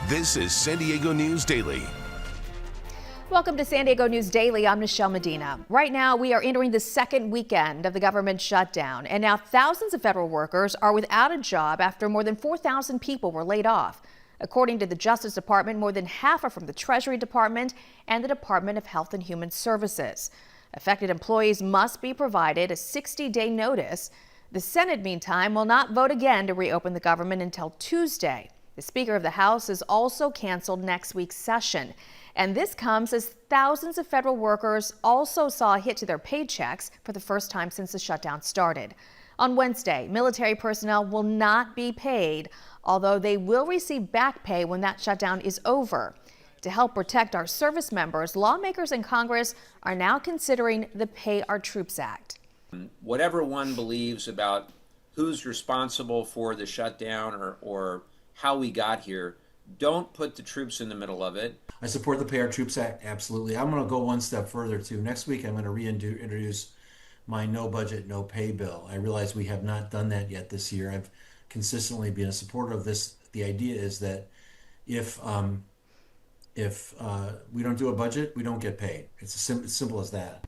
This is San Diego News Daily. Welcome to San Diego News Daily. I'm Michelle Medina. Right now, we are entering the second weekend of the government shutdown, and now thousands of federal workers are without a job after more than 4,000 people were laid off. According to the Justice Department, more than half are from the Treasury Department and the Department of Health and Human Services. Affected employees must be provided a 60-day notice. The Senate, meantime, will not vote again to reopen the government until Tuesday. The Speaker of the House has also canceled next week's session. And this comes as thousands of federal workers also saw a hit to their paychecks for the first time since the shutdown started. On Wednesday, military personnel will not be paid, although they will receive back pay when that shutdown is over. To help protect our service members, lawmakers in Congress are now considering the Pay Our Troops Act. Whatever one believes about who's responsible for the shutdown or how we got here, don't put the troops in the middle of it. I support the Pay Our Troops Act, absolutely. I'm going to go one step further, too. Next week, I'm going to reintroduce my no budget, no pay bill. I realize we have not done that yet this year. I've consistently been a supporter of this. The idea is that if we don't do a budget, we don't get paid. It's as simple as that.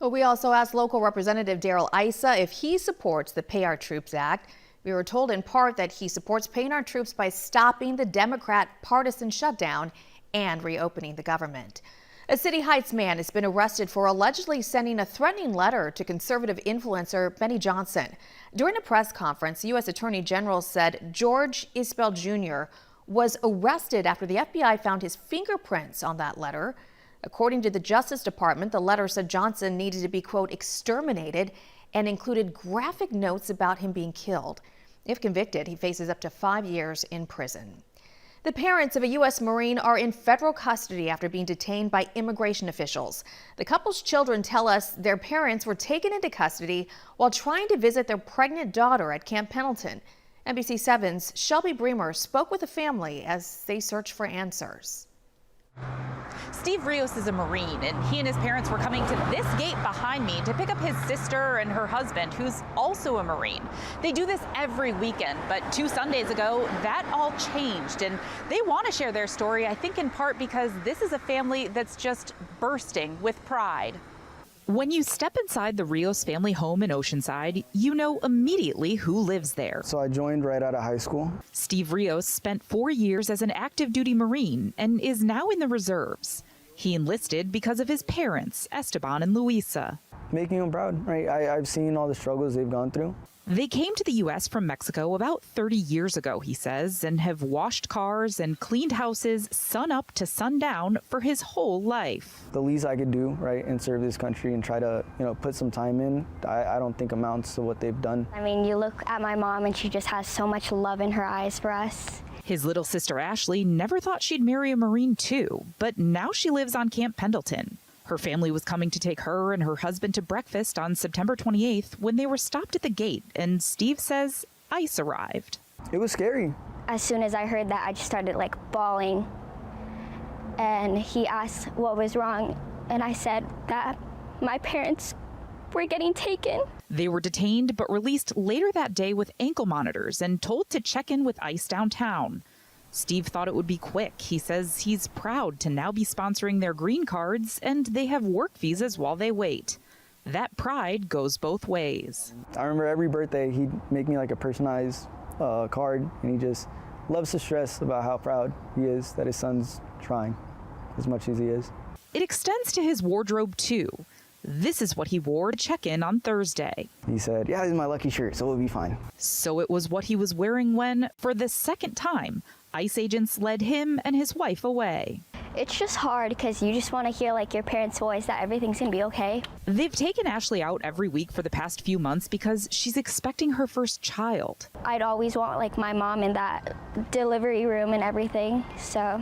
Well, we also asked local Representative Darrell Issa if he supports the Pay Our Troops Act. We were told in part that he supports paying our troops by stopping the Democrat partisan shutdown and reopening the government. A City Heights man has been arrested for allegedly sending a threatening letter to conservative influencer Benny Johnson. During a press conference, the U.S. Attorney General said George Isbell Jr. was arrested after the FBI found his fingerprints on that letter. According to the Justice Department, the letter said Johnson needed to be, quote, exterminated and included graphic notes about him being killed. If convicted, he faces up to 5 years in prison. The parents of a U.S. Marine are in federal custody after being detained by immigration officials. The couple's children tell us their parents were taken into custody while trying to visit their pregnant daughter at Camp Pendleton. NBC 7's Shelby Bremer spoke with the family as they search for answers. Steve Rios is a Marine, and he and his parents were coming to this gate behind me to pick up his sister and her husband, who's also a Marine. They do this every weekend, but 2 Sundays ago, that all changed, and they want to share their story, I think in part because this is a family that's just bursting with pride. When you step inside the Rios family home in Oceanside, you know immediately who lives there. So I joined right out of high school. Steve Rios spent 4 years as an active duty Marine and is now in the reserves. He enlisted because of his parents, Esteban and Luisa. Making them proud, right? I've seen all the struggles they've gone through. They came to the U.S. from Mexico about 30 years ago, he says, and have washed cars and cleaned houses sun up to sundown for his whole life. The least I could do, right, and serve this country and try to, put some time in, I don't think amounts to what they've done. I mean, you look at my mom and she just has so much love in her eyes for us. His little sister Ashley never thought she'd marry a Marine too, but now she lives on Camp Pendleton. Her family was coming to take her and her husband to breakfast on September 28th when they were stopped at the gate, and Steve says ICE arrived. It was scary. As soon as I heard that, I just started bawling. And he asked what was wrong, and I said that my parents were getting taken. They were detained but released later that day with ankle monitors and told to check in with ICE downtown. Steve thought it would be quick. He says he's proud to now be sponsoring their green cards, and they have work visas while they wait. That pride goes both ways. I remember every birthday he'd make me a personalized card, and he just loves to stress about how proud he is that his son's trying as much as he is. It extends to his wardrobe too. This is what he wore to check in on Thursday. He said, yeah, this is my lucky shirt, so it'll be fine. So it was what he was wearing when, for the second time, ICE agents led him and his wife away. It's just hard because you just want to hear your parents' voice that everything's going to be okay. They've taken Ashley out every week for the past few months because she's expecting her first child. I'd always want my mom in that delivery room and everything, so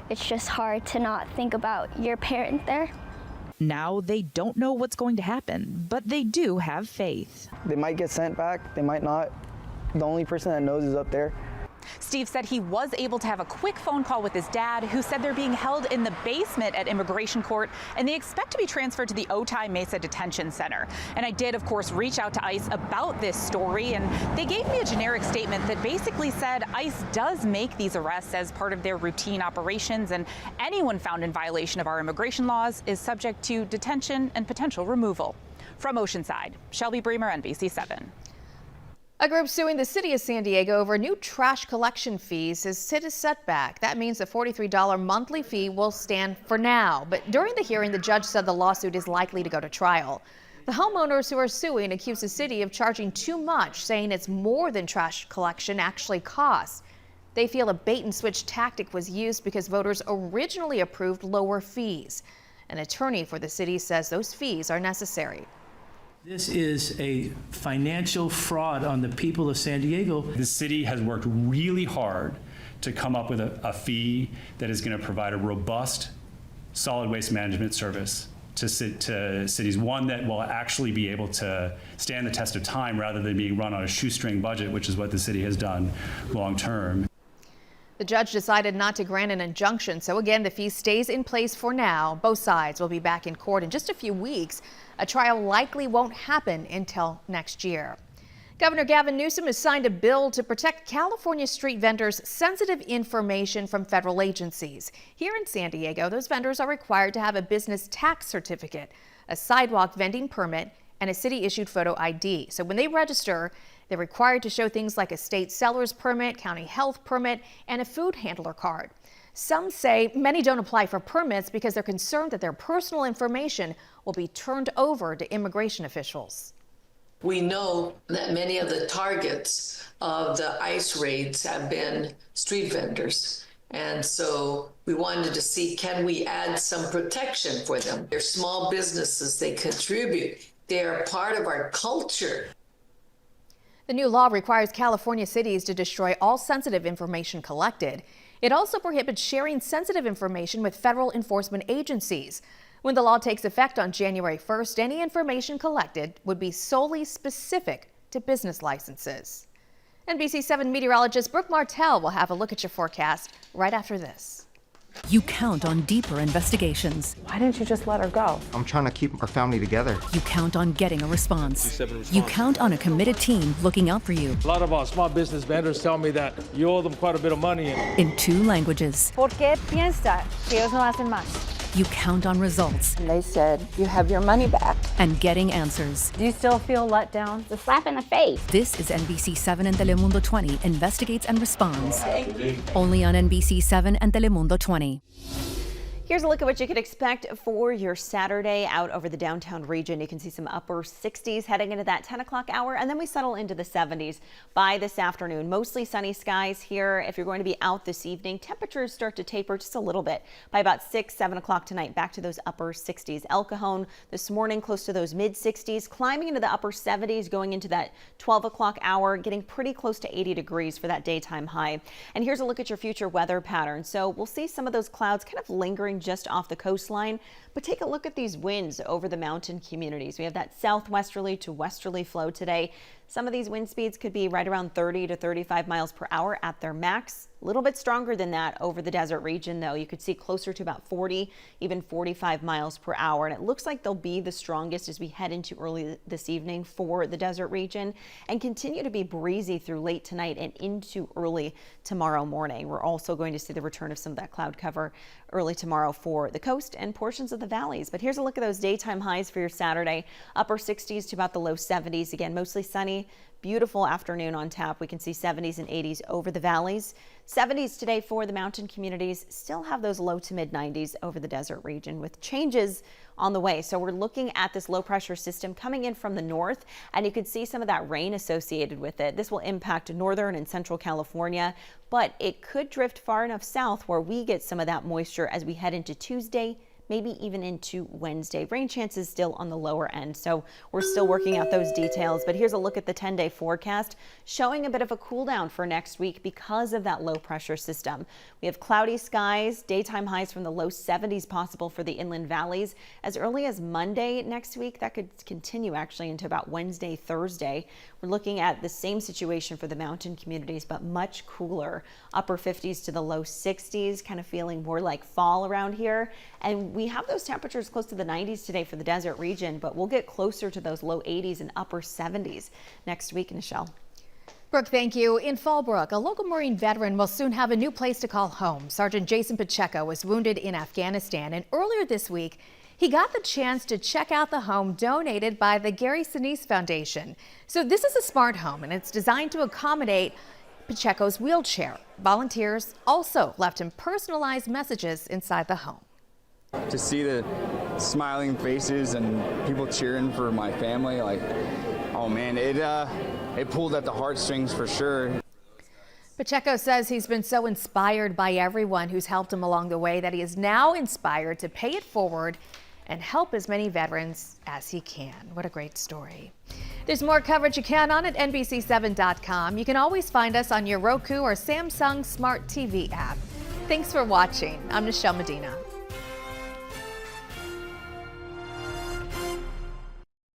it's just hard to not think about your parent there. Now they don't know what's going to happen, but they do have faith. They might get sent back, they might not. The only person that knows is up there. Steve said he was able to have a quick phone call with his dad, who said they're being held in the basement at immigration court, and they expect to be transferred to the Otay Mesa Detention Center. And I did, of course, reach out to ICE about this story, and they gave me a generic statement that basically said ICE does make these arrests as part of their routine operations, and anyone found in violation of our immigration laws is subject to detention and potential removal. From Oceanside, Shelby Bremer, NBC7. A group suing the city of San Diego over new trash collection fees has hit a setback. That means the $43 monthly fee will stand for now. But during the hearing, the judge said the lawsuit is likely to go to trial. The homeowners who are suing accuse the city of charging too much, saying it's more than trash collection actually costs. They feel a bait-and-switch tactic was used because voters originally approved lower fees. An attorney for the city says those fees are necessary. This is a financial fraud on the people of San Diego. The city has worked really hard to come up with a fee that is going to provide a robust solid waste management service to cities, one that will actually be able to stand the test of time rather than being run on a shoestring budget, which is what the city has done long term. The judge decided not to grant an injunction, so again, the fee stays in place for now. Both sides will be back in court in just a few weeks. A trial likely won't happen until next year. Governor Gavin Newsom has signed a bill to protect California street vendors' sensitive information from federal agencies. Here in San Diego, those vendors are required to have a business tax certificate, a sidewalk vending permit, and a city-issued photo ID. So when they register, they're required to show things like a state seller's permit, county health permit, and a food handler card. Some say many don't apply for permits because they're concerned that their personal information will be turned over to immigration officials. We know that many of the targets of the ICE raids have been street vendors. And so we wanted to see, can we add some protection for them? They're small businesses, they contribute. They're part of our culture. The new law requires California cities to destroy all sensitive information collected. It also prohibits sharing sensitive information with federal enforcement agencies. When the law takes effect on January 1st, any information collected would be solely specific to business licenses. NBC7 meteorologist Brooke Martell will have a look at your forecast right after this. You count on deeper investigations. Why didn't you just let her go? I'm trying to keep our family together. You count on getting a response. You count on a committed team looking out for you. A lot of our small business vendors tell me that you owe them quite a bit of money. In 2 languages. ¿Por qué piensa que ellos no hacen más? You count on results. And they said, you have your money back. And getting answers. Do you still feel let down? It's a slap in the face. This is NBC7 and Telemundo 20 investigates and responds. Only on NBC7 and Telemundo 20. Here's a look at what you could expect for your Saturday out over the downtown region. You can see some upper 60s heading into that 10 o'clock hour, and then we settle into the 70s by this afternoon. Mostly sunny skies here. If you're going to be out this evening, temperatures start to taper just a little bit by about 6, 7 o'clock tonight, back to those upper 60s. El Cajon this morning close to those mid 60s, climbing into the upper 70s, going into that 12 o'clock hour, getting pretty close to 80 degrees for that daytime high. And here's a look at your future weather pattern. So we'll see some of those clouds kind of lingering just off the coastline, but take a look at these winds over the mountain communities. We have that southwesterly to westerly flow today. Some of these wind speeds could be right around 30 to 35 miles per hour at their max. A little bit stronger than that over the desert region, though. You could see closer to about 40, even 45 miles per hour. And it looks like they'll be the strongest as we head into early this evening for the desert region and continue to be breezy through late tonight and into early tomorrow morning. We're also going to see the return of some of that cloud cover early tomorrow for the coast and portions of the valleys. But here's a look at those daytime highs for your Saturday. Upper 60s to about the low 70s. Again, mostly sunny. Beautiful afternoon on tap. We can see 70s and 80s over the valleys. 70s today for the mountain communities. Still have those low to mid 90s over the desert region with changes on the way. So we're looking at this low pressure system coming in from the north, and you can see some of that rain associated with it. This will impact northern and central California, but it could drift far enough south where we get some of that moisture as we head into Tuesday, maybe even into Wednesday. Rain chances still on the lower end, so we're still working out those details. But here's a look at the 10-day forecast, showing a bit of a cool down for next week because of that low pressure system. We have cloudy skies, daytime highs from the low 70s possible for the inland valleys as early as Monday next week. That could continue actually into about Wednesday, Thursday. We're looking at the same situation for the mountain communities, but much cooler. Upper 50s to the low 60s, kind of feeling more like fall around here. And we have those temperatures close to the 90s today for the desert region, but we'll get closer to those low 80s and upper 70s next week, Nichelle. Brooke, thank you. In Fallbrook, a local Marine veteran will soon have a new place to call home. Sergeant Jason Pacheco was wounded in Afghanistan, and earlier this week, he got the chance to check out the home donated by the Gary Sinise Foundation. So this is a smart home, and it's designed to accommodate Pacheco's wheelchair. Volunteers also left him personalized messages inside the home. To see the smiling faces and people cheering for my family, like, oh man, it pulled at the heartstrings for sure. Pacheco says he's been so inspired by everyone who's helped him along the way that he is now inspired to pay it forward and help as many veterans as he can. What a great story. There's more coverage you can on at NBC7.com. You can always find us on your Roku or Samsung Smart TV app. Thanks for watching. I'm Nichelle Medina.